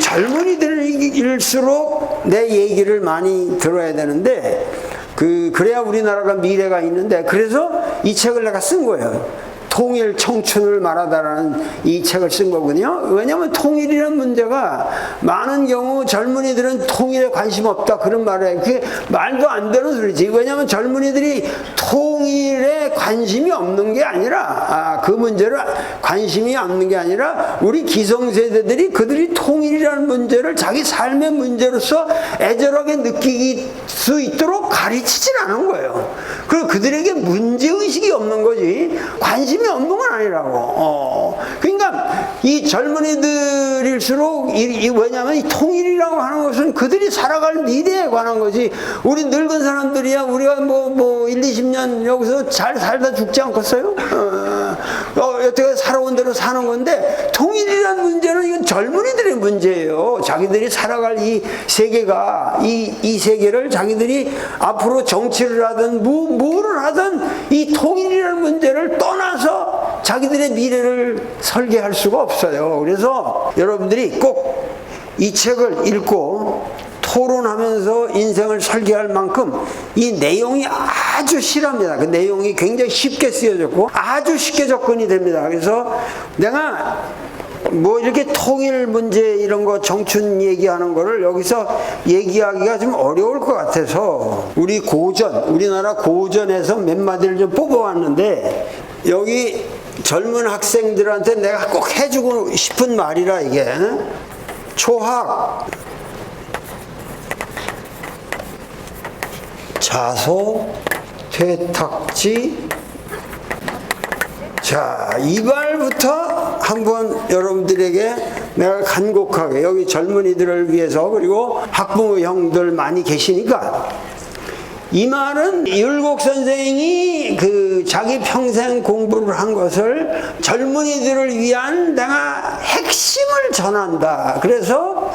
젊은이들일수록 내 얘기를 많이 들어야 되는데 그래야 우리나라가 미래가 있는데, 그래서 이 책을 내가 쓴 거예요. 통일 청춘을 말하다라는 이 책을 쓴 거거든요. 왜냐하면 통일이라는 문제가 많은 경우 젊은이들은 통일에 관심 없다 그런 말을 해요. 그게 말도 안 되는 소리지. 왜냐하면 젊은이들이 통일에 관심이 없는 게 아니라 그 문제를 관심이 없는 게 아니라 우리 기성세대들이 그들이 통일이라는 문제를 자기 삶의 문제로서 애절하게 느끼기 수 있도록 가르치진 않은 거예요. 그리고 그들에게 문제의식이 없는 거지 관심이 없는 건 아니라고. 그러니까 이 젊은이들일수록 왜냐하면 이 통일이라고 하는 것은 그들이 살아갈 미래에 관한 거지. 우리 늙은 사람들이야 우리가 뭐 1, 20년 여기서 잘 살다 죽지 않겠어요? 여태까지 살아온 대로 사는 건데, 통일이라는 문제는 이건 젊은이들의 문제예요. 자기들이 살아갈 이 세계가 이 세계를 자기들이 앞으로 정치를 하든 뭐를 하든 이 통일이라는 문제를 떠나서 자기들의 미래를 설계할 수가 없어요. 그래서 여러분들이 꼭 이 책을 읽고 토론하면서 인생을 설계할 만큼 이 내용이 아주 실합니다. 그 내용이 굉장히 쉽게 쓰여졌고 아주 쉽게 접근이 됩니다. 그래서 내가 뭐 이렇게 통일 문제 이런 거 청춘 얘기하는 거를 여기서 얘기하기가 좀 어려울 것 같아서 우리나라 고전에서 몇 마디를 좀 뽑아왔는데, 여기 젊은 학생들한테 내가 꼭 해주고 싶은 말이라 이게 초학, 자소, 퇴탁지. 자, 이 말부터 한번 여러분들에게 내가 간곡하게, 여기 젊은이들을 위해서, 그리고 학부모 형들 많이 계시니까, 이 말은 율곡 선생이 자기 평생 공부를 한 것을 젊은이들을 위한 내가 핵심을 전한다. 그래서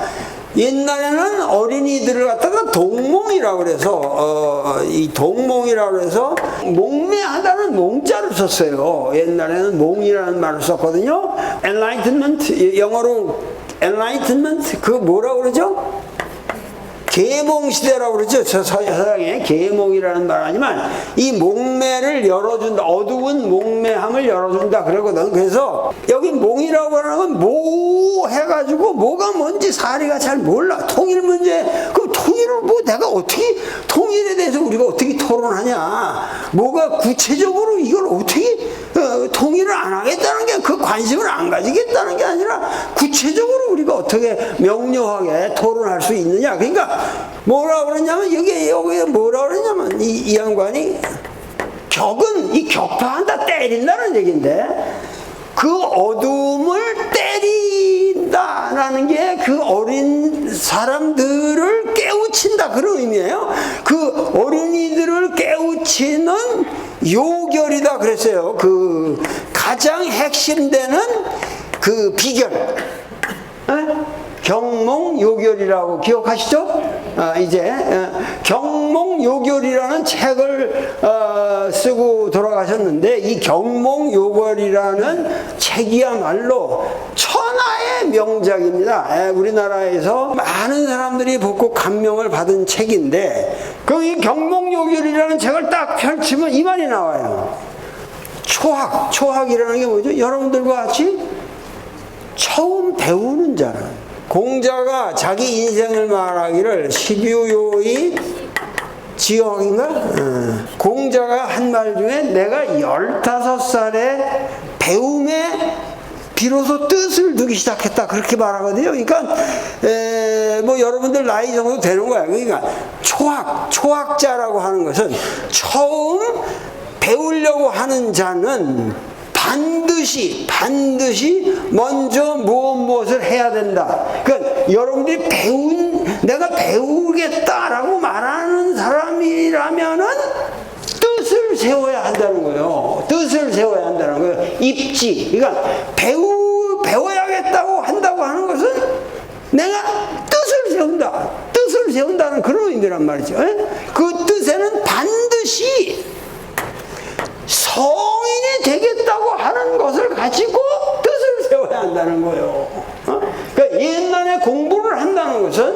옛날에는 어린이들을 갖다가 동몽이라고 그래서 이 동몽이라고 해서 몽매하다는 몽자를 썼어요. 옛날에는 몽이라는 말을 썼거든요. enlightenment, 영어로 enlightenment, 그 뭐라고 그러죠? 계몽 시대라고 그러죠. 서양에 계몽이라는 말 아니면 이 몽매를 열어준다, 어두운 몽매함을 열어준다 그러거든. 그래서 여기 몽이라고 하는 건 뭐 해가지고 뭐가 뭔지 사리가 잘 몰라. 통일 문제, 그럼 통일을 뭐 내가 어떻게, 통일에 대해서 우리가 어떻게 토론하냐, 뭐가 구체적으로 이걸 어떻게 통일을 안 하겠다는 게, 그 관심을 안 가지겠다는 게 아니라 구체적으로 우리가 어떻게 명료하게 토론할 수 있느냐. 그러니까 뭐라 그러냐면, 여기에 뭐라 그러냐면 이 양반이 이 격파한다, 때린다는 얘기인데, 그 어둠을 때린다라는 게 그 어린 사람들을 깨우친다 그런 의미예요. 그 어린이들을 깨우치는 요결이다 그랬어요. 그 가장 핵심되는 그 비결, 경몽요결이라고 기억하시죠? 이제 경몽요결이라는 책을 쓰고 돌아가셨는데, 이 경몽요결이라는 책이야말로 천하의 명작입니다. 우리나라에서 많은 사람들이 보고 감명을 받은 책인데, 이 경몽요결이라는 책을 딱 펼치면 이 말이 나와요. 초학이라는 게 뭐죠? 여러분들과 같이 처음 배우는 자는, 공자가 자기 인생을 말하기를 12요의 지형인가? 공자가 한 말 중에 내가 15살에 배움에 비로소 뜻을 두기 시작했다 그렇게 말하거든요. 그러니까 뭐 여러분들 나이 정도 되는 거야. 그러니까 초학자라고 하는 것은 처음 배우려고 하는 자는 반드시 먼저 무엇을 해야 된다. 그러니까 여러분들이 내가 배우겠다라고 말하는 사람이라면은 뜻을 세워야 한다는 거예요. 뜻을 세워야 한다는 거예요. 입지. 그러니까 배워야겠다고 한다고 하는 것은 내가 뜻을 세운다. 뜻을 세운다는 그런 의미란 말이죠. 그 뜻에는 반드시 성인이 되겠다고 하는 것을 가지고 뜻을 세워야 한다는 거예요. 그러니까 그러니까 옛날에 공부를 한다는 것은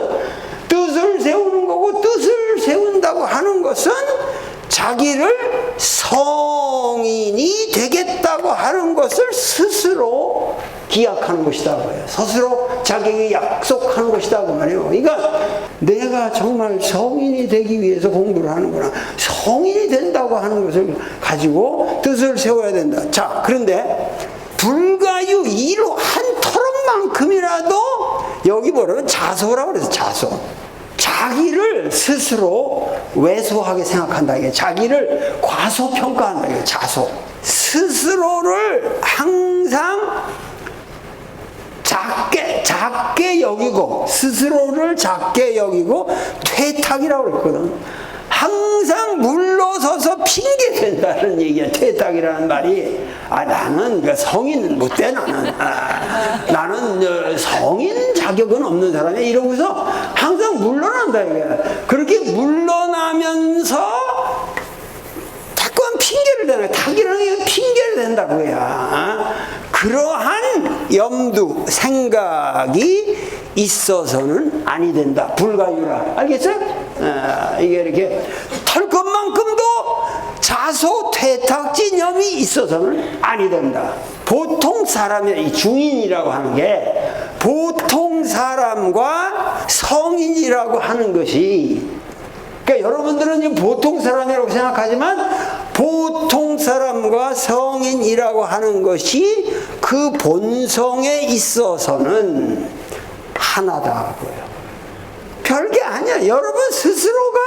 뜻을 세우는 거고, 뜻을 세운다고 하는 것은 자기를 성인이 되겠다고 하는 것을 스스로 기약하는 것이다 고요. 스스로 자기에게 약속하는 것이다 그 말이에요. 그러니까 내가 정말 성인이 되기 위해서 공부를 하는구나. 성인이 된다고 하는 것을 가지고 뜻을 세워야 된다. 자, 그런데 불가유 이로 한 토론만큼이라도 여기 보면 자소라고 그래서 자소. 자기를 스스로 왜소하게 생각한다. 이게 자기를 과소평가한다. 이게 자소. 스스로를 항상 작게 여기고, 스스로를 작게 여기고 퇴탁이라고 그랬거든. 항상 물러서서 핑계 댄다는 얘기야. 퇴탁이라는 말이. 나는 그 성인 못 돼, 나는. 나는 성인 자격은 없는 사람이야. 이러고서 항상 물러난다, 이게. 그렇게 물러나면서 자꾸만 핑계를 대는 거야. 탁이라는 게 핑계를 댄다고 해야. 그러한 염두, 생각이 있어서는 아니 된다. 불가유라. 알겠어요? 이게 이렇게 털 것만큼도 자소, 퇴탁, 진념이 있어서는 아니 된다. 보통 사람의 이 중인이라고 하는 게 보통 사람과 성인이라고 하는 것이, 그러니까 여러분들은 지금 보통 사람이라고 생각하지만 보통 사람과 성인이라고 하는 것이 그 본성에 있어서는 하나다고요. 별게 아니야. 여러분 스스로가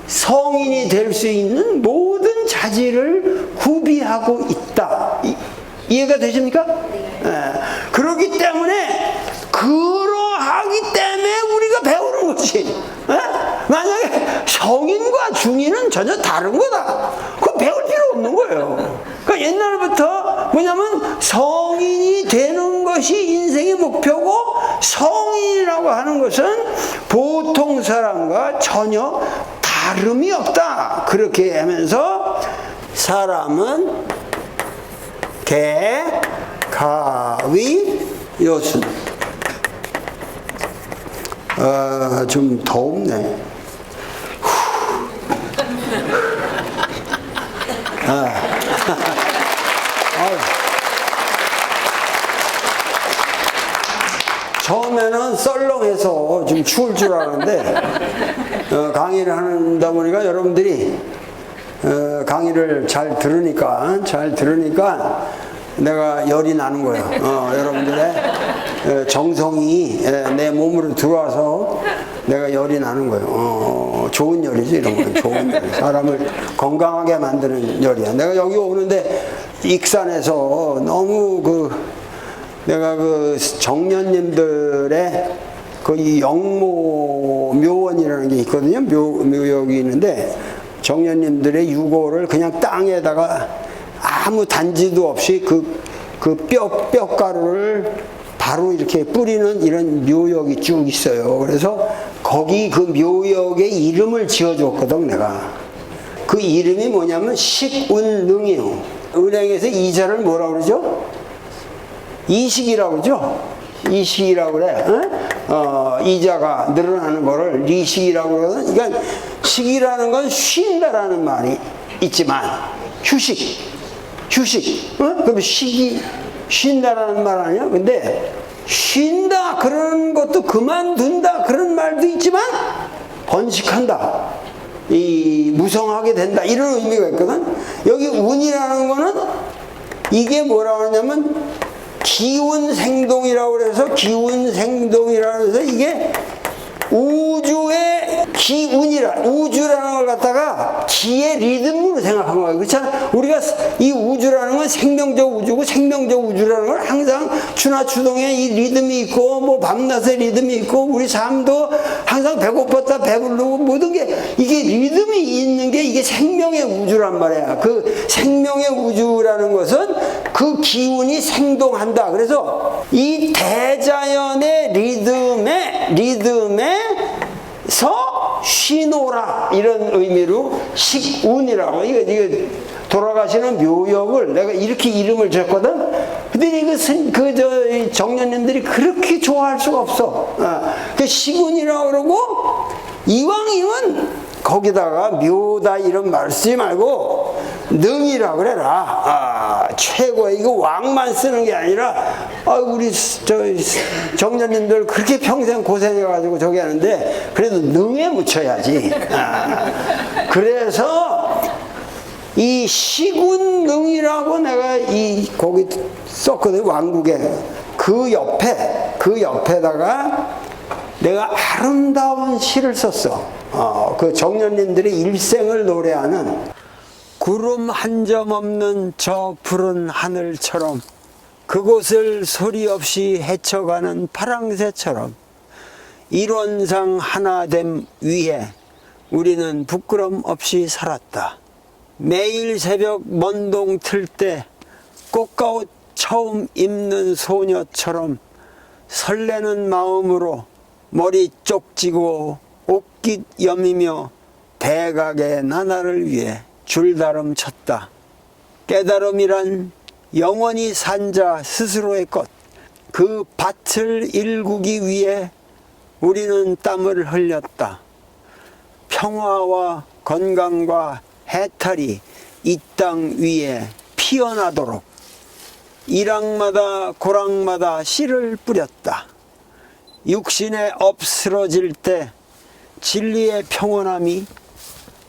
성인이 될 수 있는 모든 자질을 구비하고 있다. 이해가 되십니까? 그렇기 때문에 그러하기 때문에 우리가 배우는 거지. 만약에 성인과 중인은 전혀 다른 거다. 그건 배울 필요 없는 거예요. 그러니까 옛날부터 뭐냐면 성인이 되는 것이 인생의 목표고, 성인이라고 하는 것은 보통 사람과 전혀 다름이 없다. 그렇게 하면서 사람은 개, 가위, 요순. 좀 더웁네. 처음에는 썰렁해서 좀 추울 줄 알았는데 강의를 한다 보니까 여러분들이 강의를 잘 들으니까 내가 열이 나는 거예요. 여러분들의 정성이 내 몸으로 들어와서 내가 열이 나는 거예요. 좋은 열이지, 이런 건. 좋은 열. 사람을 건강하게 만드는 열이야. 내가 여기 오는데 익산에서 너무 내가 정년님들의 그 영모 묘원이라는 게 있거든요. 묘역이 있는데 정년님들의 유골을 그냥 땅에다가 아무 단지도 없이 뼈가루를 바로 이렇게 뿌리는 이런 묘역이 쭉 있어요. 그래서 거기 그 묘역에 이름을 지어줬거든, 내가. 그 이름이 뭐냐면 식운능이요. 은행에서 이자를 뭐라고 그러죠? 이식이라고 그러죠? 이식이라고 그래. 이자가 늘어나는 거를 리식이라고 그러거든. 그러니까 식이라는 건 쉰다라는 말이 있지만 휴식. 그럼 쉰다라는 말 아니야? 근데 쉰다 그런 것도 그만둔다 그런 말도 있지만 번식한다, 무성하게 된다, 이런 의미가 있거든. 여기 운이라는 거는 이게 뭐라고 하냐면 기운생동이라고 그래서 기운생동이라고 해서 이게 우주의 기운이라, 우주라는 걸 갖다가 기의 리듬으로 생각한 거예요. 그렇잖아. 우리가 이 우주라는 건 생명적 우주고, 생명적 우주라는 건 항상 추나추동에 이 리듬이 있고, 뭐 밤낮의 리듬이 있고, 우리 삶도 항상 배고팠다 배부르고 모든 게 이게 리듬이 있는 게 이게 생명의 우주란 말이야. 그 생명의 우주라는 것은 그 기운이 생동한다. 그래서 이 대자연의 리듬에서 쉬노라, 이런 의미로 식운이라고. 이거 돌아가시는 묘역을 내가 이렇게 이름을 줬거든. 그들이 정년님들이 그렇게 좋아할 수가 없어. 그 시군이라고 그러고, 이왕이면 거기다가 묘다 이런 말 쓰지 말고 능이라 그래라. 최고의 이거 왕만 쓰는 게 아니라 우리 정년님들 그렇게 평생 고생해가지고 저기 하는데 그래도 능에 묻혀야지. 그래서 이 시군능이라고 내가 거기 썼거든. 왕국에 그 옆에다가 내가 아름다운 시를 썼어. 그 정년님들의 일생을 노래하는 구름 한 점 없는 저 푸른 하늘처럼 그곳을 소리 없이 헤쳐가는 파랑새처럼 일원상 하나됨 위에 우리는 부끄럼 없이 살았다. 매일 새벽 먼동 틀 때 꽃가옷 처음 입는 소녀처럼 설레는 마음으로 머리 쪽지고 옷깃 여미며 대각의 나날을 위해 줄다름 쳤다. 깨달음이란 영원히 산 자 스스로의 것, 그 밭을 일구기 위해 우리는 땀을 흘렸다. 평화와 건강과 해탈이 이 땅 위에 피어나도록 일항마다 고랑마다 씨를 뿌렸다. 육신에 엎스러질 때 진리의 평온함이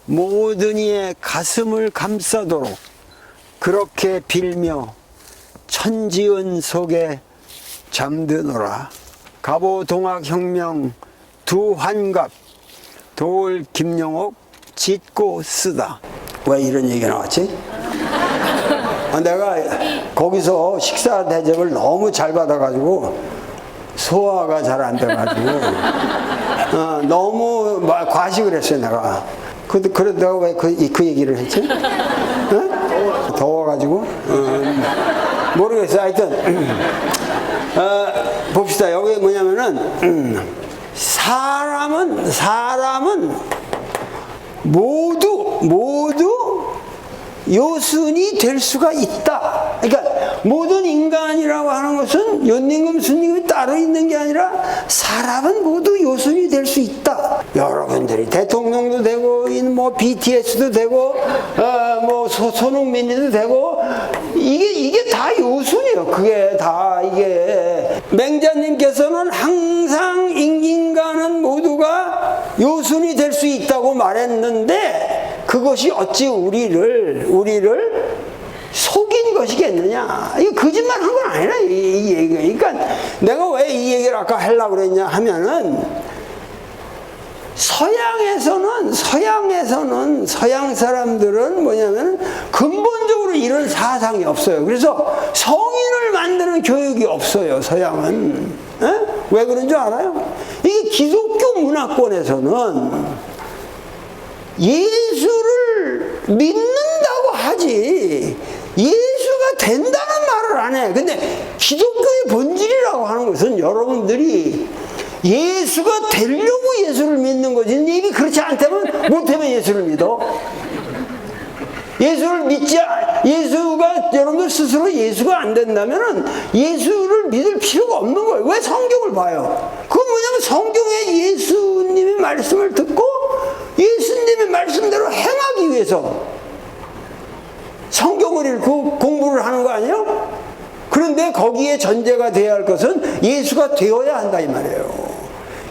모든 이의 가슴을 감싸도록 그렇게 빌며 천지은 속에 잠드노라. 갑오 동학혁명 두 환갑 도올 김영옥 짓고 쓰다. 왜 이런 얘기가 나왔지? 내가 거기서 식사 대접을 너무 잘 받아가지고 소화가 잘 안 돼가지고 너무 과식을 했어요 내가. 그래도 내가 왜 그 얘기를 했지? 더워가지고 모르겠어요. 하여튼 봅시다. 여기 뭐냐면은 사람은 모두 요순이 될 수가 있다. 그러니까 모든 인간이라고 하는 것은 연임금 순임금이 따로 있는 게 아니라 사람은 모두 요순이 될 수 있다. 여러분들이 대통령도 되고 뭐 BTS도 되고 뭐 손흥민이도 되고 이게 다 요순이에요. 그게 다 이게 맹자님께서는 항상 인간은 모두가 요순이 될 수 있다고 말했는데 그것이 어찌 우리를 속인 것이겠느냐. 이거 거짓말 한 건 아니라 이 얘기가. 그러니까 내가 왜 이 얘기를 아까 하려고 그랬냐 하면은 서양 사람들은 뭐냐면 근본적으로 이런 사상이 없어요. 그래서 성인을 만드는 교육이 없어요. 서양은. 왜 그런 줄 알아요? 이게 기독교 문화권에서는 예수를 믿는다고 하지 예수가 된다는 말을 안 해. 근데 기독교의 본질이라고 하는 것은 여러분들이 예수가 되려고 예수를 믿는 거지. 입이 그렇지 않다면 못하면 예수를 믿어. 예수가 여러분들 스스로 예수가 안 된다면은 예수를 믿을 필요가 없는 거예요. 왜 성경을 봐요? 그건 뭐냐면 성경에 예수님의 말씀을 듣고 예수님의 말씀대로 행하기 위해서 성경을 읽고 공부를 하는 거 아니에요? 그런데 거기에 전제가 되어야 할 것은 예수가 되어야 한다 이 말이에요.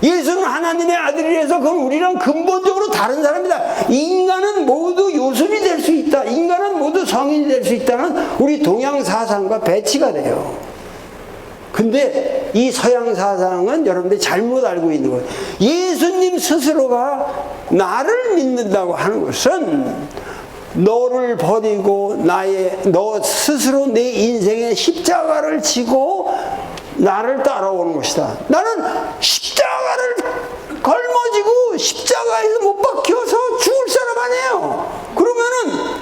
예수는 하나님의 아들이라서 그건 우리랑 근본적으로 다른 사람이다. 인간은 모두 요순이 될 수 있다. 인간은 모두 성인이 될 수 있다는 우리 동양 사상과 배치가 돼요. 근데 이 서양 사상은 여러분들이 잘못 알고 있는 거예요. 예수님 스스로가 나를 믿는다고 하는 것은 너를 버리고 너 스스로 내 인생의 십자가를 지고 나를 따라오는 것이다. 나는 십자가를 걸머지고 십자가에서 못 박혀서 죽을 사람 아니에요. 그러면은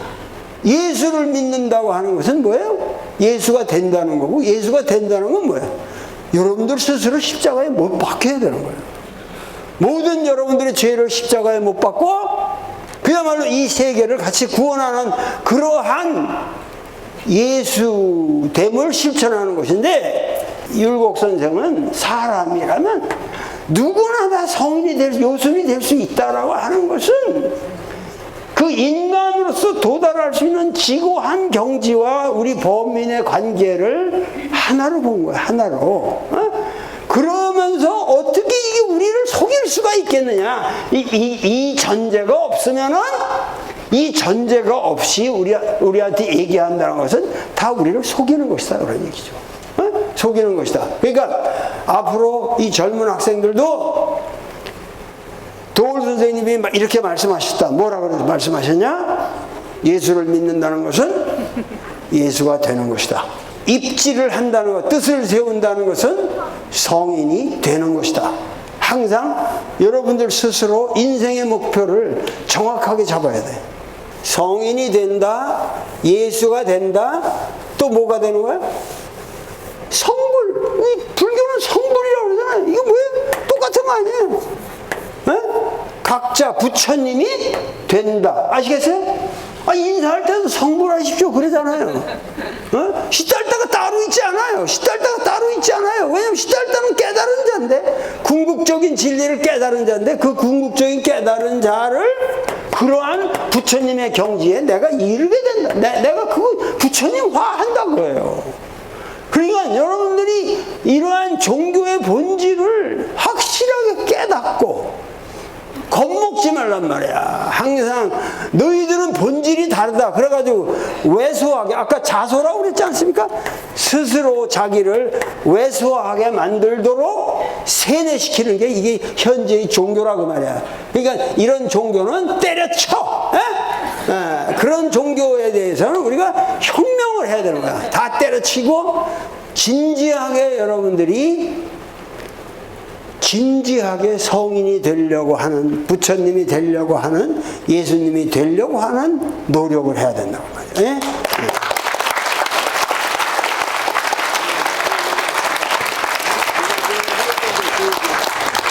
예수를 믿는다고 하는 것은 뭐예요? 예수가 된다는 거고, 예수가 된다는 건 뭐예요? 여러분들 스스로 십자가에 못 박혀야 되는 거예요. 모든 여러분들의 죄를 십자가에 못 박고 그야말로 이 세계를 같이 구원하는 그러한 예수됨을 실천하는 것인데, 율곡 선생은 사람이라면 누구나 다 성인이 요술이 될 수 있다라고 하는 것은 그 인간으로서 도달할 수 있는 지고한 경지와 우리 범인의 관계를 하나로 본 거야, 하나로. 그러면서 어떻게 이게 우리를 속일 수가 있겠느냐. 이 전제가 없으면은, 이 전제가 없이 우리한테 얘기한다는 것은 다 우리를 속이는 것이다, 그런 얘기죠. 속이는 것이다. 그러니까 앞으로 이 젊은 학생들도 도울 선생님이 이렇게 말씀하셨다. 뭐라고 말씀하셨냐? 예수를 믿는다는 것은 예수가 되는 것이다. 입지를 한다는 것, 뜻을 세운다는 것은 성인이 되는 것이다. 항상 여러분들 스스로 인생의 목표를 정확하게 잡아야 돼. 성인이 된다, 예수가 된다, 또 뭐가 되는 거야? 성불. 불교는 성불이라고 그러잖아요. 이거 뭐예요? 똑같은 거 아니에요? 각자 부처님이 된다. 아시겠어요? 인사할 때도 성불하십시오 그러잖아요. 시달다가 따로 있지 않아요. 시달다가 따로 있지 않아요. 왜냐면 시달다는 깨달은 자인데, 궁극적인 진리를 깨달은 자인데, 그 궁극적인 깨달은 자를 그러한 부처님의 경지에 내가 이르게 된다. 내가 그거 부처님화한다 그거예요. 그러니까 여러분들이 이러한 종교의 본질을 확실하게 깨닫고 겁먹지 말란 말이야. 항상 너희들은 본질이 다르다. 그래가지고 왜소하게, 아까 자소라고 그랬지 않습니까? 스스로 자기를 왜소하게 만들도록 세뇌시키는 게 이게 현재의 종교라고 말이야. 그러니까 이런 종교는 때려쳐. 그런 종교에 대해서는 우리가 혁명을 해야 되는 거야. 다 때려치고 진지하게 여러분들이 진지하게 성인이 되려고 하는, 부처님이 되려고 하는, 예수님이 되려고 하는 노력을 해야 된다고 말이에요. 예?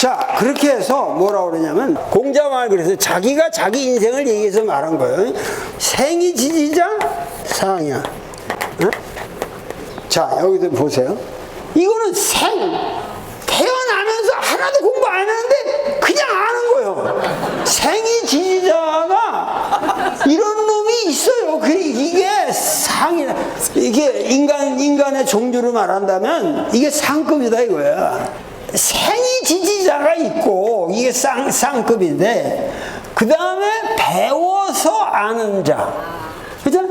자, 그렇게 해서 뭐라고 그러냐면, 공자말 그래서 자기가 자기 인생을 얘기해서 말한 거예요. 생이 지지자 상이야. 자, 여기도 보세요. 이거는 태어나면서 하나도 공부 안 했는데 그냥 아는 거예요. 생이 지지자가 이런 놈이 있어요. 이게 상이다. 이게 인간의 종류로 말한다면 이게 상급이다 이거야. 생이 지지자가 있고 이게 쌍급인데, 그 다음에 배워서 아는 자. 그죠?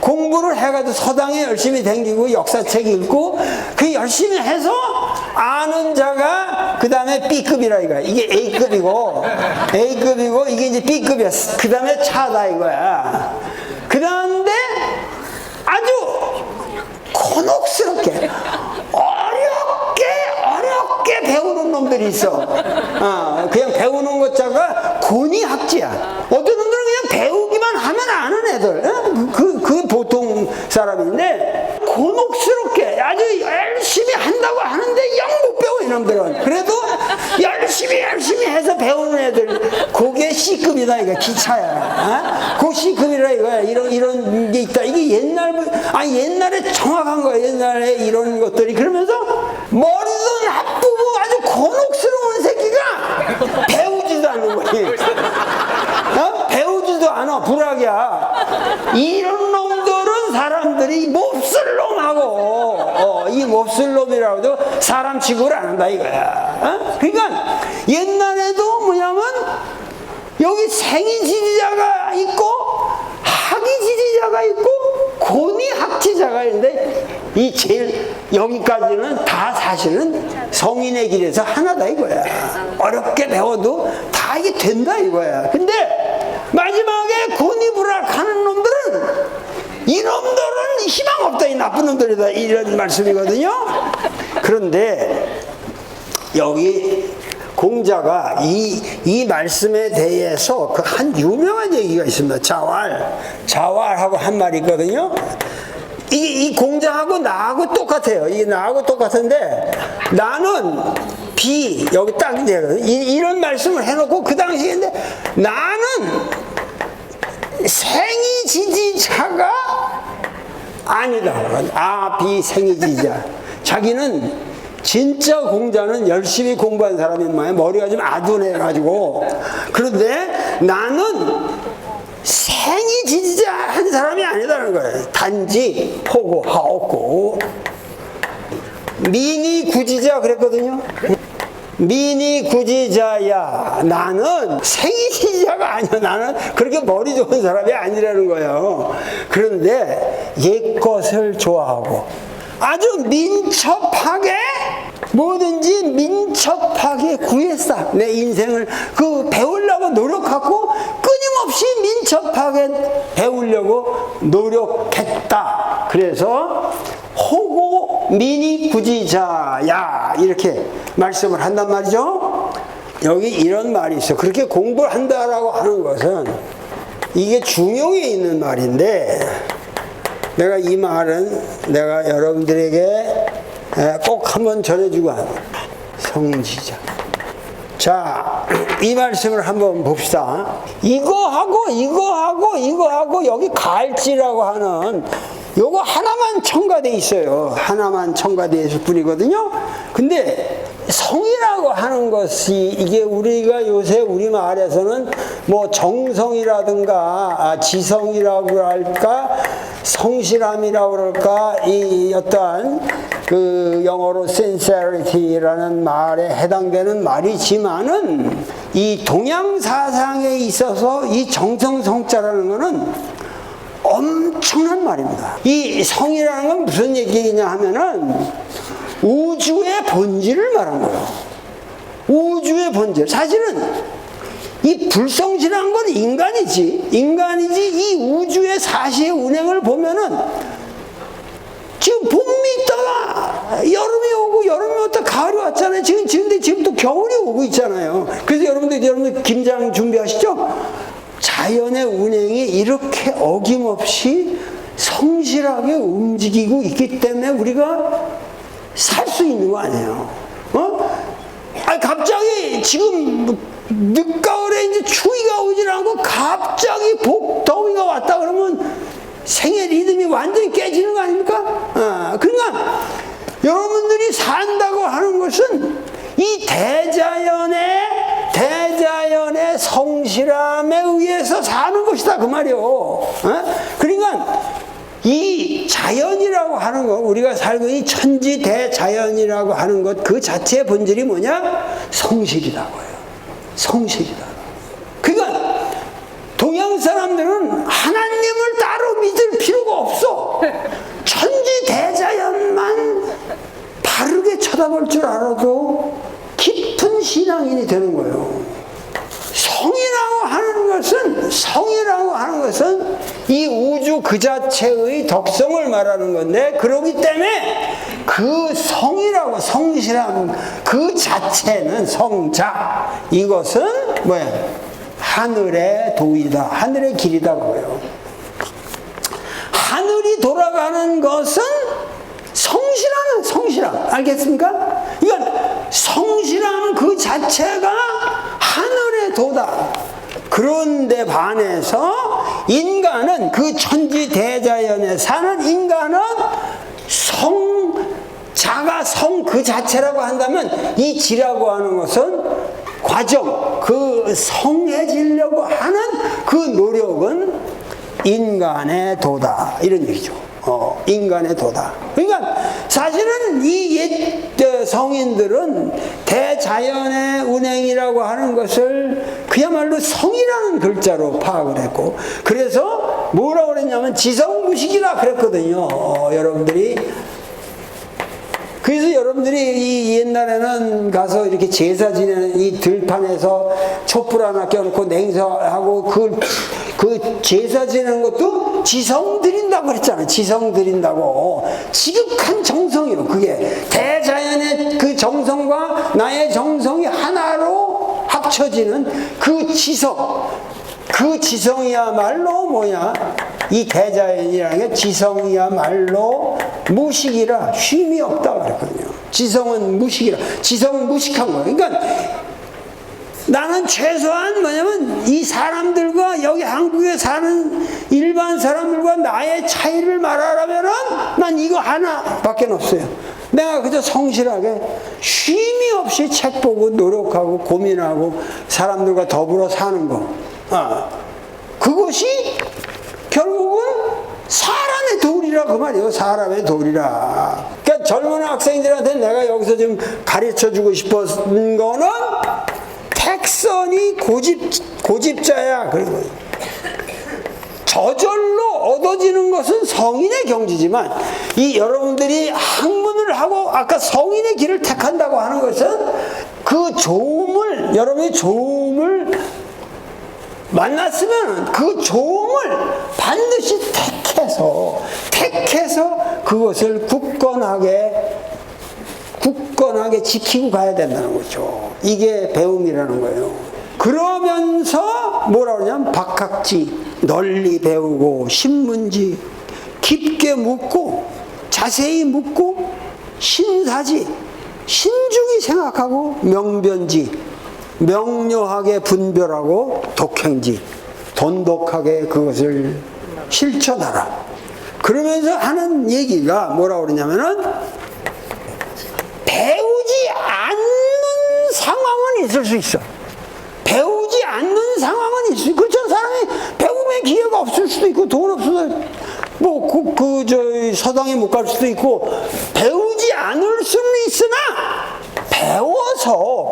공부를 해가지고 서당에 열심히 다니고 역사책 읽고 그 열심히 해서 아는 자가 그 다음에 B급이라 이거야. 이게 A급이고 이게 이제 B급이야. 그 다음에 차다 이거야. 그 다음에 아주 곤혹스럽게 어렵게 배우는 놈들이 있어. 그냥 배우는 것자가 곤이학지야. 어떤 놈들은 그냥 배우기만 하면 아는 애들. 그 보통 사람인데, 곤혹스럽게 아주 열심히 한다고 하는데 영 못 배워 이놈들은. 그래도 열심히 해서 배우는 애들, 그게 C급이다 이거. 기차야. 그 C급이라 이거야. 이런 게 있다. 이게 옛날에 정확한 거야. 옛날에 이런 것들이. 그러면서 머리도 나쁘고 아주 곤혹스러운 새끼가 배우지도 않는 거지. 배우지도 않아. 불학이야. 이런 놈들은 사람들이 몹쓸 놈하고 이 몹쓸 놈이라고도 사람 취급을 안 한다 이거야. 그러니까 옛날에도 뭐냐면 여기 생이 지지자가 있고 학이 지지자가 있고 곤이 학지자가 있는데, 이 제일 여기까지는 다 사실은 성인의 길에서 하나다 이거야. 어렵게 배워도 다 이게 된다 이거야. 근데 마지막에 곤이불학하는 놈들은, 이놈들은 희망 없다, 이 나쁜 놈들이다, 이런 말씀이거든요. 그런데 여기 공자가 이 말씀에 대해서 그 한 유명한 얘기가 있습니다. 자활하고 한 말이 있거든요. 이 공자하고 나하고 똑같아요. 이게 나하고 똑같은데, 나는 여기 딱 이런 말씀을 해놓고 그 당시인데, 나는 생이 지지자가 아니다. 아비생이지자. 자기는 진짜 공자는 열심히 공부한 사람인 모양, 머리가 좀 아둔해가지고. 그런데 나는 생이지자한 사람이 아니다는 거예요. 단지 포고하옵고. 미니구지자 그랬거든요. 미니구지자야. 나는 생이지자가 아니야. 나는 그렇게 머리 좋은 사람이 아니라는 거예요. 그런데 옛것을 좋아하고 아주 민첩하게, 뭐든지 민첩하게 구했어. 내 인생을 배우려고 노력하고 끊임없이 민첩하게 배우려고 노력했다. 그래서 호고 미니구지자야 이렇게 말씀을 한단 말이죠. 여기 이런 말이 있어. 그렇게 공부를 한다라고 하는 것은 이게 중용에 있는 말인데, 내가 이 말은 내가 여러분들에게 꼭 한번 전해주고 한 성지자. 자, 이 말씀을 한번 봅시다. 이거하고 여기 갈지라고 하는 요거 하나만 첨가돼 있어요. 하나만 첨가돼 있을 뿐이거든요. 근데 성이라고 하는 것이 이게 우리가 요새 우리말에서는 뭐 정성이라든가 지성이라고 할까 성실함이라고 그럴까 이 어떠한 그 영어로 sincerity라는 말에 해당되는 말이지만은 이 동양 사상에 있어서 이 정성성자라는 것은 엄청난 말입니다. 이 성이라는 건 무슨 얘기냐 하면은 우주의 본질을 말하는 거예요. 우주의 본질. 사실은 이 불성실한 건 인간이지 이 우주의 사시의 운행을 보면은 지금 봄이 있다가 여름이 오고 여름이 왔다 가을이 왔잖아요. 지금 또 겨울이 오고 있잖아요. 그래서 여러분들 김장 준비하시죠? 자연의 운행이 이렇게 어김없이 성실하게 움직이고 있기 때문에 우리가 살 수 있는 거 아니에요. 갑자기 지금 늦가을에 이제 추위가 오질 않고 갑자기 복더위가 왔다 그러면 생의 리듬이 완전히 깨지는 거 아닙니까? 그러니까 여러분들이 산다고 하는 것은 이 대자연의 성실함에 의해서 사는 것이다 그 말이요. 그러니까 이 자연이라고 하는 것, 우리가 살고 있는 천지 대자연이라고 하는 것 그 자체의 본질이 뭐냐? 성실이라고요. 성실이다. 그러니까 동양 사람들은 하나님을 따로 믿을 필요가 없어. 천지 대자연만 바르게 쳐다볼 줄 알아도 깊은 신앙인이 되는 거예요. 성이라고 하는 것은 이 우주 그 자체의 덕성을 말하는 건데, 그러기 때문에 그 성이라고, 성실함 그 자체는 성자, 이것은 뭐야? 하늘의 도이다, 하늘의 길이다 그거예요. 하늘이 돌아가는 것은 성실함, 알겠습니까? 이건 성실함 그 자체가 하늘의 도다. 그런데 반해서 인간은, 그 천지 대자연에 사는 인간은 자가 성 그 자체라고 한다면 이 지라고 하는 것은 과정, 그 성해지려고 하는 그 노력은 인간의 도다, 이런 얘기죠. 인간의 도다. 그러니까 사실은 이 옛 성인들은 대자연의 운행이라고 하는 것을 그야말로 성이라는 글자로 파악을 했고, 그래서 뭐라고 그랬냐면 지성무식이라 그랬거든요. 여러분들이. 그래서 여러분들이 이 옛날에는 가서 이렇게 제사 지내는 이 들판에서 촛불 하나 껴놓고 냉서하고 그 제사 지내는 것도 지성 드린다고 그랬잖아요. 지성 드린다고. 지극한 정성이요. 그게 대자연의 그 정성과 나의 정성이 하나로 합쳐지는 그 지성. 그 지성이야말로 뭐야? 이 대자연이라는 게 지성이야말로 무식이라 쉼이 없다 그랬거든요. 지성은 무식이라. 지성은 무식한 거예요. 그러니까 나는 최소한 뭐냐면 이 사람들과 여기 한국에 사는 일반 사람들과 나의 차이를 말하라면은 난 이거 하나밖에 없어요. 내가 그저 성실하게 쉼이 없이 책 보고 노력하고 고민하고 사람들과 더불어 사는 거. 그것이 결국은 사람의 도리라 그 말이에요. 사람의 도리라. 그러니까 젊은 학생들한테 내가 여기서 좀 가르쳐주고 싶었던 거는 택선이 고집자야. 그리고 저절로 얻어지는 것은 성인의 경지지만 이 여러분들이 학문을 하고 아까 성인의 길을 택한다고 하는 것은 그 조음을 여러분이 조음을 만났으면 그 조음을 반드시 택해서 그것을 굳건하게 지키고 가야 된다는 거죠. 이게 배움이라는 거예요. 그러면서 뭐라 그러냐면 박학지, 널리 배우고 신문지, 깊게 묻고 자세히 묻고 신사지, 신중히 생각하고 명변지, 명료하게 분별하고 독행지, 돈독하게 그것을 실천하라. 그러면서 하는 얘기가 뭐라 그러냐면은 배우지 않는 상황은 있을 수 있어. 배우지 않는 상황은 있을 수 있고, 그렇죠. 사람이 배움의 기회가 없을 수도 있고, 돈 없어서 서당에 못 갈 수도 있고, 배우지 않을 수는 있으나 배워서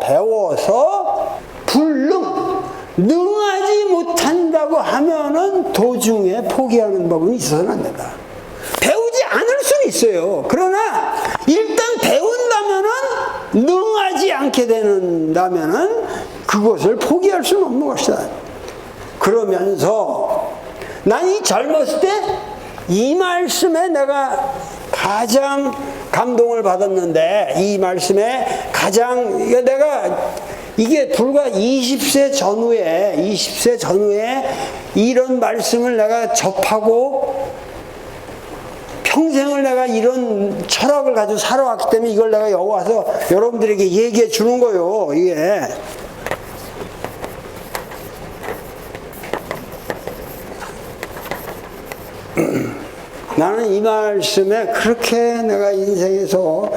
능하지 못한다고 하면은 도중에 포기하는 법은 있어서는 안 된다. 배우지 않을 수는 있어요. 그러나 일단 배운다면은 능하지 않게 된다면은 그것을 포기할 수는 없는 것이다. 그러면서 난 이 젊었을 때 이 말씀에 내가 가장 감동을 받았는데, 이 말씀에 가장 내가 이게 불과 20세 전후에 이런 말씀을 내가 접하고 평생을 내가 이런 철학을 가지고 살아왔기 때문에 이걸 내가 여기 와서 여러분들에게 얘기해 주는 거예요. 이게 나는 이 말씀에 그렇게 내가 인생에서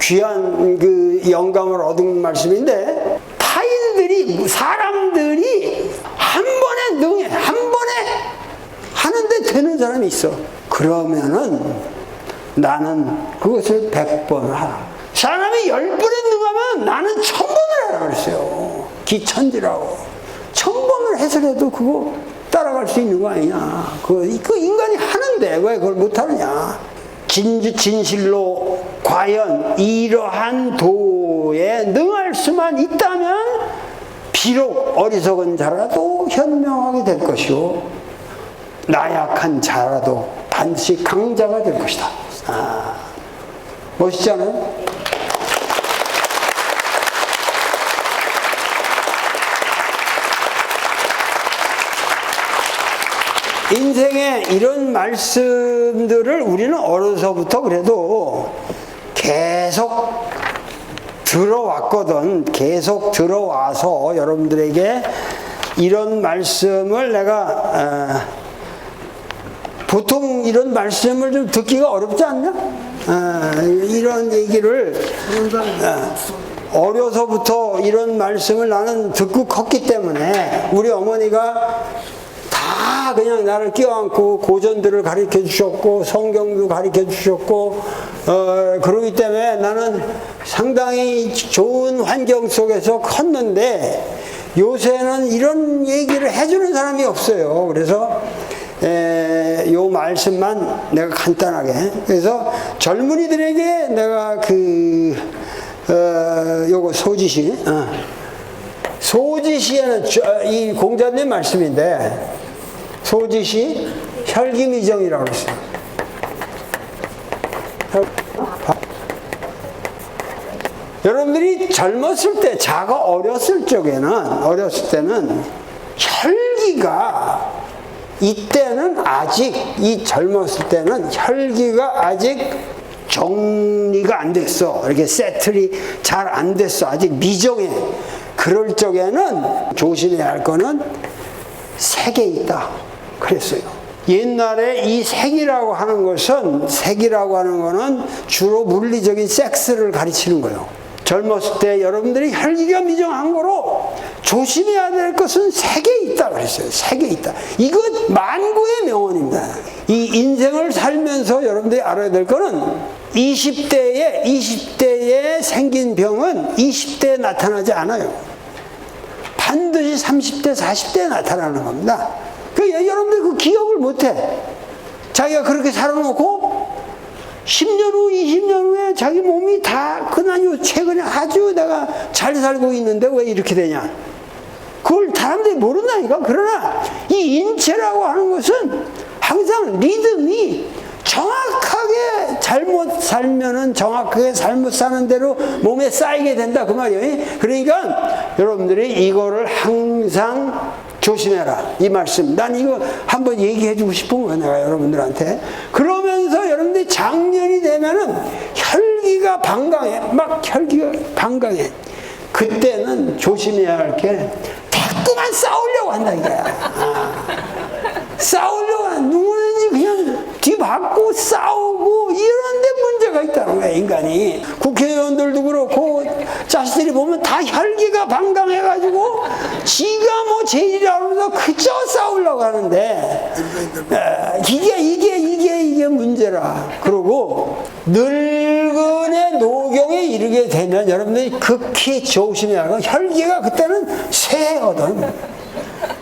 귀한 그 영감을 얻은 말씀인데, 사람들이 한 번에 하는데 되는 사람이 있어. 그러면은 나는 그것을 100번 하라. 사람이 10번에 능하면 나는 1000번을 하라 그랬어요. 기천지라고. 1000번을 해서라도 그거 따라갈 수 있는 거 아니냐. 그 인간이 하는데 왜 그걸 못하느냐. 진실로 과연 이러한 도에 능할 수만 있다면 비록 어리석은 자라도 현명하게 될 것이고 나약한 자라도 반드시 강자가 될 것이다. 멋있지 않아요? 인생에 이런 말씀들을 우리는 어려서부터 그래도 계속 들어왔거든. 계속 들어와서 여러분들에게 이런 말씀을 내가 보통 이런 말씀을 좀 듣기가 어렵지 않냐? 이런 얘기를 어려서부터 이런 말씀을 나는 듣고 컸기 때문에 우리 어머니가 다 그냥 나를 껴안고 고전들을 가르쳐 주셨고 성경도 가르쳐 주셨고 그러기 때문에 나는 상당히 좋은 환경 속에서 컸는데 요새는 이런 얘기를 해주는 사람이 없어요. 그래서 요 말씀만 내가 간단하게, 그래서 젊은이들에게 내가 요거 소지시에는 이 공자님 말씀인데, 소지시 혈기미정이라고 그랬어요. 여러분들이 젊었을 때, 어렸을 때는 혈기가, 이때는 아직, 이 젊었을 때는 혈기가 아직 정리가 안 됐어. 이렇게 세틀이 잘 안 됐어. 아직 미정해. 그럴 적에는 조심해야 할 거는 색에 있다 그랬어요. 옛날에 이 색이라고 하는 것은, 색이라고 하는 거는 주로 물리적인 섹스를 가르치는 거예요. 젊었을 때 여러분들이 혈기가 미정한 거로 조심해야 될 것은 색에 있다 그랬어요. 색에 있다. 이것 만고의 명언입니다. 이 인생을 살면서 여러분들이 알아야 될 거는 20대에 생긴 병은 20대에 나타나지 않아요. 반드시 30대, 40대에 나타나는 겁니다. 여러분들 그 기억을 못해. 자기가 그렇게 살아놓고 10년 후, 20년 후에 자기 몸이 다 그날 최근에 아주 내가 잘 살고 있는데 왜 이렇게 되냐. 그걸 사람들이 모른다니까. 그러나 이 인체라고 하는 것은 항상 리듬이 정확하게 잘못 살면은 정확하게 잘못 사는 대로 몸에 쌓이게 된다 그 말이에요. 그러니까 여러분들이 이거를 항상 조심해라 이 말씀. 난 이거 한번 얘기해 주고 싶은 거야 내가 여러분들한테. 그러면서 여러분들이 장년이 되면은 혈기가 방강해. 막 혈기가 방강해. 그때는 조심해야 할 게 자꾸만 싸우려고 한다 이거야. 싸우려고 하는, 누구든지 그냥 뒤받고 싸우고 이런데 문제가 있다는 거야 인간이. 국회의원들도 그렇고 자식들이 보면 다 혈기가 방강해가지고 지가 뭐 제일이라고 해서 그저 싸우려고 하는데 이게 문제라. 그러고 늙은의 노경에 이르게 되면 여러분들이 극히 조심해야 하고, 혈기가 그때는 쇠하거든.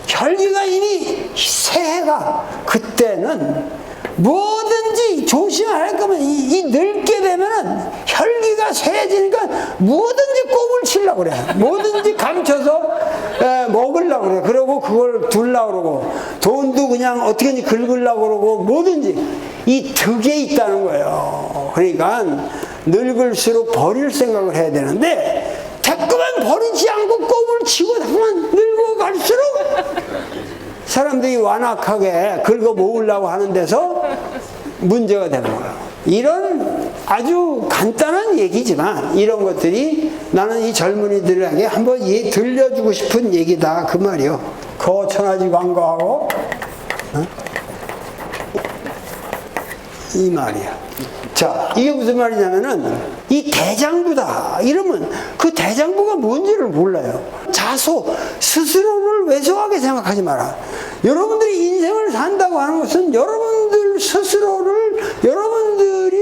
혈기가 이미 새해가 그때는 뭐든지 조심할 거면 이 늙게 되면은 혈기가 쇠해지니까 뭐든지 꼽을 치려고 그래. 뭐든지 감춰서 먹으려고 그래. 그러고 그걸 둘라고 그러고 돈도 그냥 어떻게든지 긁으려고 그러고 뭐든지 이 득에 있다는 거예요. 그러니까 늙을수록 버릴 생각을 해야 되는데 자꾸만 버리지 않고 꼽을 치고 자꾸만 늙어갈수록 사람들이 완악하게 긁어 모으려고 하는 데서 문제가 되는 거예요. 이런 아주 간단한 얘기지만 이런 것들이 나는 이 젊은이들에게 한번 들려주고 싶은 얘기다 그 말이요. 거천하지 광고하고 이 말이야. 자, 이게 무슨 말이냐면은 이 대장부다 이러면 그 대장부가 뭔지를 몰라요. 자소, 스스로를 왜소하게 생각하지 마라. 여러분들이 인생을 산다고 하는 것은 여러분들이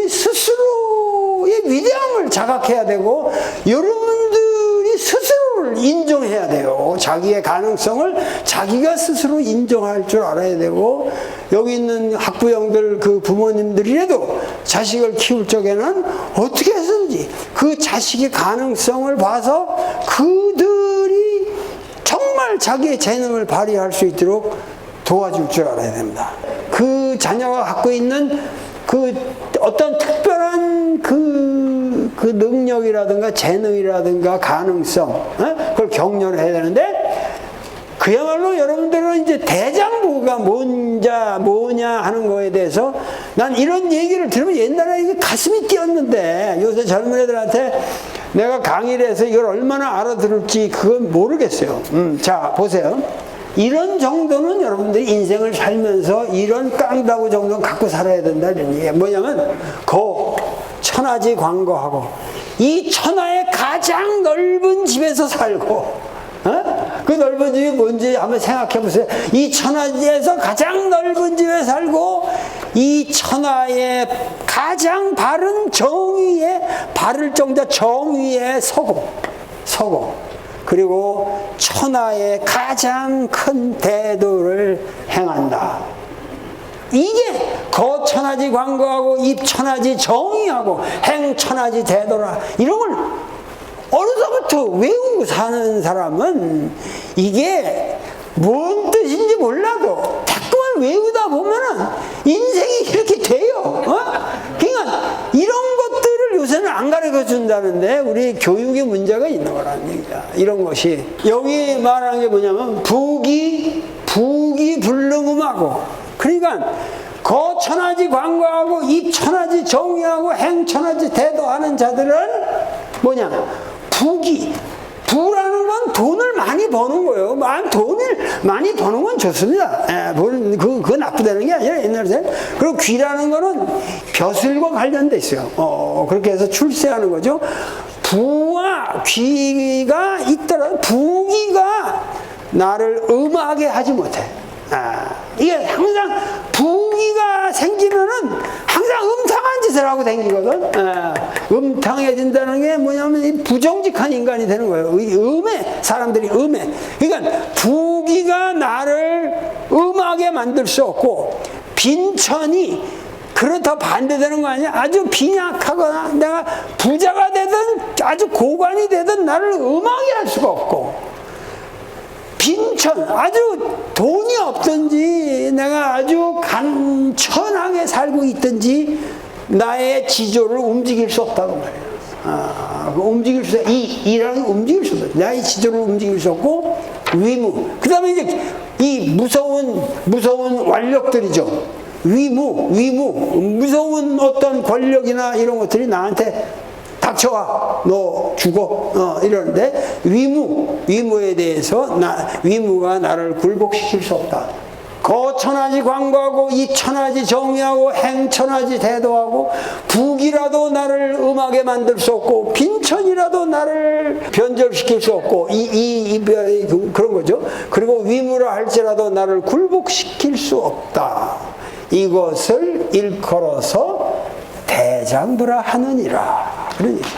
스스로의 위대함을 자각해야 되고 여러분들이 스스로를 인정해야 돼요. 자기의 가능성을 자기가 스스로 인정할 줄 알아야 되고, 여기 있는 학부형들 그 부모님들이라도 자식을 키울 적에는 어떻게 해서든지 그 자식의 가능성을 봐서 그들이 정말 자기의 재능을 발휘할 수 있도록 도와줄 줄 알아야 됩니다. 그 자녀가 갖고 있는 그 어떤 특별한 그 능력이라든가 재능이라든가 가능성, 그걸 격려를 해야 되는데, 그야말로 여러분들은 이제 대장부가 뭐냐 하는 거에 대해서 난 이런 얘기를 들으면 옛날에 이게 가슴이 뛰었는데 요새 젊은 애들한테 내가 강의를 해서 이걸 얼마나 알아들을지 그건 모르겠어요. 자, 보세요. 이런 정도는 여러분들이 인생을 살면서 이런 깡다구 정도는 갖고 살아야 된다 이런 얘기야. 뭐냐면 천하지 광고하고 이 천하의 가장 넓은 집에서 살고, 그 넓은 집이 뭔지 한번 생각해 보세요. 이 천하에서 가장 넓은 집에 살고 이 천하의 가장 바른 정의에, 바를 정자 정의에 서고 그리고 천하의 가장 큰 대도를 행한다. 이게 거천하지 광고하고 입천하지 정의하고 행천하지 대도라. 이런 걸 어려서부터 외우고 사는 사람은 이게 뭔 뜻인지 몰라도 자꾸만 외우다 보면은 인생이 이렇게 돼요. 그러니까 이런 것들을 요새는 안 가르쳐 준다는데 우리 교육에 문제가 있는 거라는 얘기야. 이런 것이 여기 말하는 게 뭐냐면 부기 불능음하고, 그러니까 거천하지 광고하고 입천하지 정의하고 행천하지 대도하는 자들은 뭐냐? 부라는 건 돈을 많이 버는 거예요. 돈을 많이 버는 건 좋습니다. 그거 나쁘다는 게 아니라 옛날에. 그리고 귀라는 거는 벼슬과 관련돼 있어요. 그렇게 해서 출세하는 거죠. 부와 귀가 있더라도 부귀가 나를 음하게 하지 못해. 이게 항상 부귀가 생기면은 항상 음탕한 짓을 하고 다니거든. 음탕해진다는 게 뭐냐면 부정직한 인간이 되는 거예요. 사람들이 음해. 그러니까 부귀가 나를 음하게 만들 수 없고, 빈천이 그렇다 반대되는 거 아니야? 아주 빈약하거나 내가 부자가 되든 아주 고관이 되든 나를 음하게 할 수가 없고, 빈천, 아주 돈이 없든지 내가 아주 간천하게 살고 있든지 나의 지조를 움직일 수 없다고 말이에요. 움직일 수, 이라는 움직일 수 없다. 나의 지조를 움직일 수 없고, 위무. 그 다음에 이제 이 무서운 완력들이죠. 무서운 어떤 권력이나 이런 것들이 나한테 닥쳐와, 너 죽어, 이러는데, 위무에 대해서 위무가 나를 굴복시킬 수 없다. 거천하지 광고하고, 이천하지 정의하고, 행천하지 대도하고, 부귀라도 나를 음하게 만들 수 없고, 빈천이라도 나를 변절시킬 수 없고, 그런 거죠. 그리고 위무라 할지라도 나를 굴복시킬 수 없다. 이것을 일컬어서 대장부라 하느니라. 그러니까.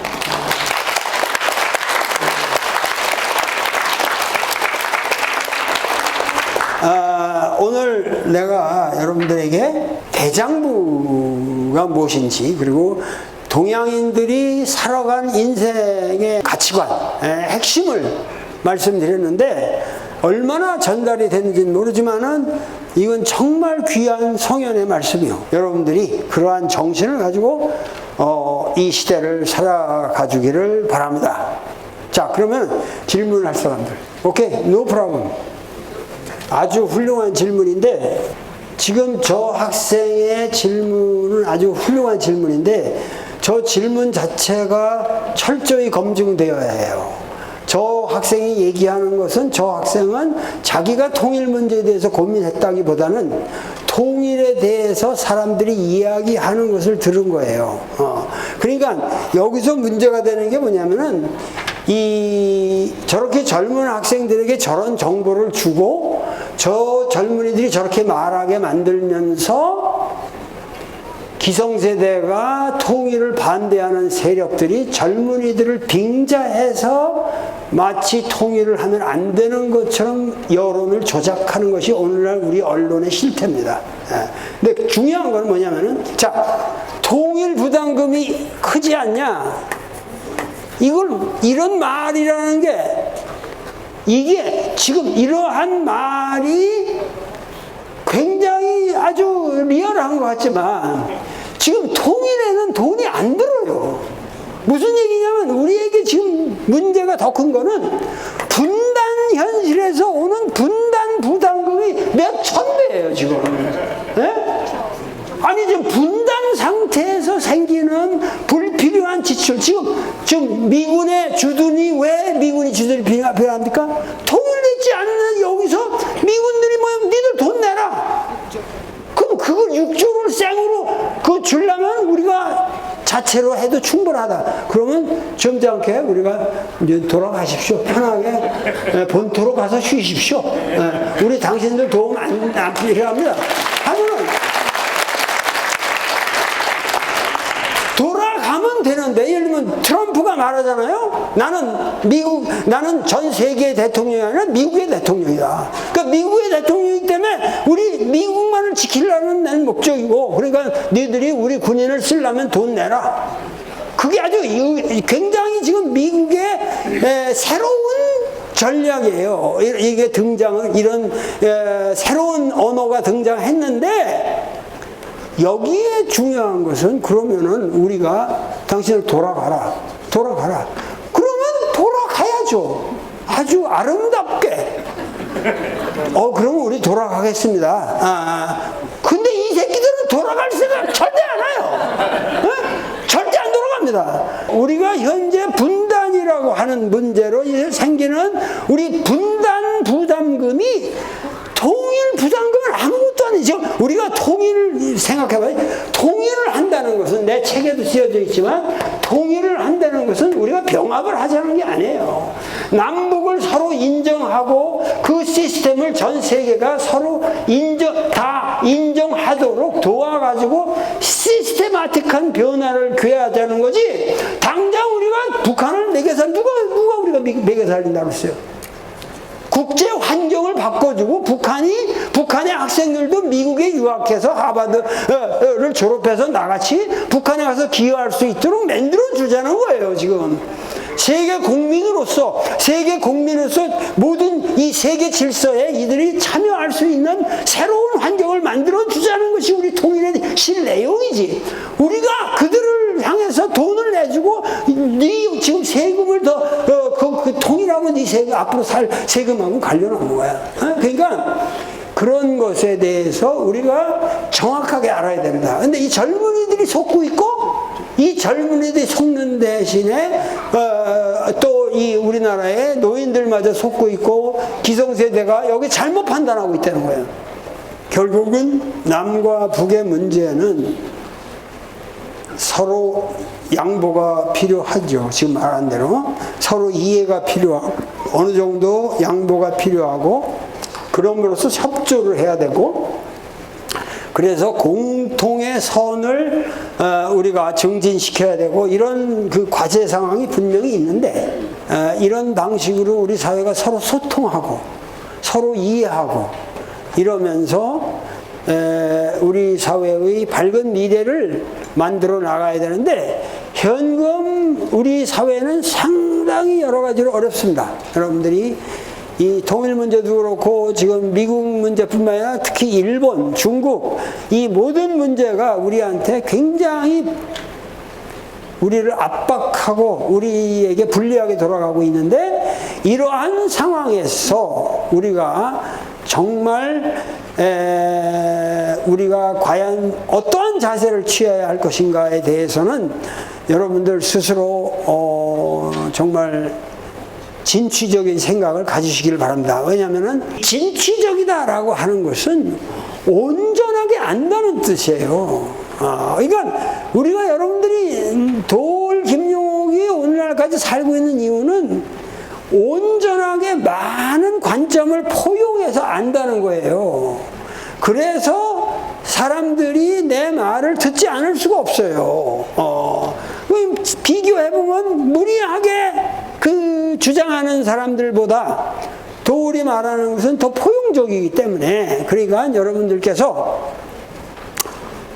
오늘 내가 여러분들에게 대장부가 무엇인지, 그리고 동양인들이 살아간 인생의 가치관, 핵심을 말씀드렸는데, 얼마나 전달이 됐는지는 모르지만은 이건 정말 귀한 성현의 말씀이요. 여러분들이 그러한 정신을 가지고 이 시대를 살아가 주기를 바랍니다. 자, 그러면 질문할 사람들. 오케이, no problem. 아주 훌륭한 질문인데, 지금 저 학생의 질문은 아주 훌륭한 질문인데, 저 질문 자체가 철저히 검증되어야 해요. 저 학생이 얘기하는 것은, 저 학생은 자기가 통일 문제에 대해서 고민했다기보다는 통일에 대해서 사람들이 이야기하는 것을 들은 거예요. 그러니까 여기서 문제가 되는 게 뭐냐면은, 저렇게 젊은 학생들에게 저런 정보를 주고 저 젊은이들이 저렇게 말하게 만들면서 기성세대가 통일을 반대하는 세력들이 젊은이들을 빙자해서 마치 통일을 하면 안 되는 것처럼 여론을 조작하는 것이 오늘날 우리 언론의 실태입니다. 근데 중요한 건 뭐냐면은, 자, 통일 부담금이 크지 않냐? 이런 말이라는 게, 이게 지금 이러한 말이 굉장히 아주 리얼한 것 같지만, 지금 통일에는 돈이 안 들어요. 무슨 얘기냐면, 우리에게 지금 문제가 더 큰 거는 분단 현실에서 오는 분단 부담금이 몇 천 배예요, 지금. 네? 아니, 지금 분단 상태에서 생기는 불필요한 지출. 지금 미군의 주둔이, 왜 미군이 주둔이 필요합니까? 통일되지 않는 여기서 미군들이 니들 돈 내라. 그럼 그걸 6조를 생으로 주려면 우리가 자체로 해도 충분하다. 그러면 점잖게 우리가 이제 돌아가십시오. 편하게 본토로 가서 쉬십시오. 우리 당신들 도움 안 필요합니다. 하면은 돌아가면 되는데, 예를 들면 트럼프가 말하잖아요. 나는 전 세계의 대통령이 아니라 미국의 대통령이다. 그러니까 미국의 대통령이기 때문에 우리 미국만을 지키려는 내 목적이고, 그러니까 너희들이 우리 군인을 쓰려면 돈 내라. 그게 아주 굉장히 지금 미국의 새로운 전략이에요. 이게 이런 새로운 언어가 등장했는데, 여기에 중요한 것은, 그러면은 우리가 당신을 돌아가라. 그러면 돌아가야죠. 아주 아름답게. 그러면 우리 돌아가겠습니다. 근데 이 새끼들은 돌아갈 생각 절대 안 해요. 절대 안 돌아갑니다. 우리가 현재 분단이라고 하는 하는 문제로 이제 생기는 우리 분단 부담금이 통일 부담금은 아무것도 아니죠. 우리가 통일을 생각해봐요. 통일을 한다는 것은 내 책에도 쓰여져 있지만 통일을 한다는 것은 우리가 병합을 하자는 게 아니에요. 남북을 서로 인정하고 그 시스템을 전 세계가 서로 다 인정하도록 도와가지고 시스테마틱한 변화를 귀하자는 거지. 당장 우리가 북한을 매겨 살리고 누가 우리가 매겨 살린다고 했어요. 국제 환경을 바꿔주고 북한의 학생들도 미국에 유학해서 하버드를 졸업해서 나같이 북한에 가서 기여할 수 있도록 만들어 주자는 거예요. 지금 세계 국민으로서 모든 이 세계 질서에 이들이 참여할 수 있는 새로운 환경을 만들어 주자는 것이 우리 통일의 실 내용이지. 우리가 그들을 향해서 돈을 내주고 네 지금 세금을 그 통일하고 네 세금 앞으로 살 세금하고 관련한 거야. 그러니까 그런 것에 대해서 우리가 정확하게 알아야 된다. 근데 이 젊은이들이 속고 있고 이 젊은이들이 속는 대신에 또 이 우리나라의 노인들마저 속고 있고 기성세대가 여기 잘못 판단하고 있다는 거예요. 결국은 남과 북의 문제는 서로 양보가 필요하죠. 지금 말한 대로 서로 이해가 필요하고 어느 정도 양보가 필요하고 그럼으로써 협조를 해야 되고 그래서 공통의 선을 우리가 증진시켜야 되고 이런 그 과제 상황이 분명히 있는데 이런 방식으로 우리 사회가 서로 소통하고 서로 이해하고 이러면서 우리 사회의 밝은 미래를 만들어 나가야 되는데 현금 우리 사회는 상당히 여러 가지로 어렵습니다. 여러분들이 이 통일 문제도 그렇고 지금 미국 문제뿐만 아니라 특히 일본, 중국 이 모든 문제가 우리한테 굉장히 우리를 압박하고 우리에게 불리하게 돌아가고 있는데 이러한 상황에서 우리가 정말 우리가 과연 어떠한 자세를 취해야 할 것인가에 대해서는 여러분들 스스로 정말 진취적인 생각을 가지시길 바랍니다. 왜냐하면 진취적이다라고 하는 것은 온전하게 안다는 뜻이에요. 그러니까 우리가 여러분들이 도올 김용옥이 오늘날까지 살고 있는 이유는 온전하게 많은 관점을 포용해서 안다는 거예요. 그래서 사람들이 내 말을 듣지 않을 수가 없어요. 비교해보면 무리하게 그 주장하는 사람들보다 도울이 말하는 것은 더 포용적이기 때문에 그러니까 여러분들께서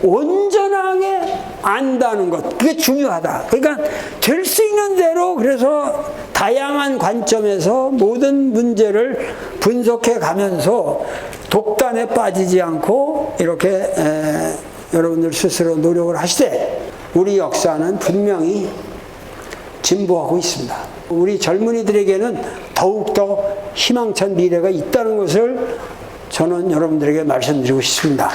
온전하게 안다는 것 그게 중요하다. 그러니까 될 수 있는 대로 그래서 다양한 관점에서 모든 문제를 분석해 가면서 독단에 빠지지 않고 이렇게 여러분들 스스로 노력을 하시되 우리 역사는 분명히 진보하고 있습니다. 우리 젊은이들에게는 더욱더 희망찬 미래가 있다는 것을 저는 여러분들에게 말씀드리고 싶습니다.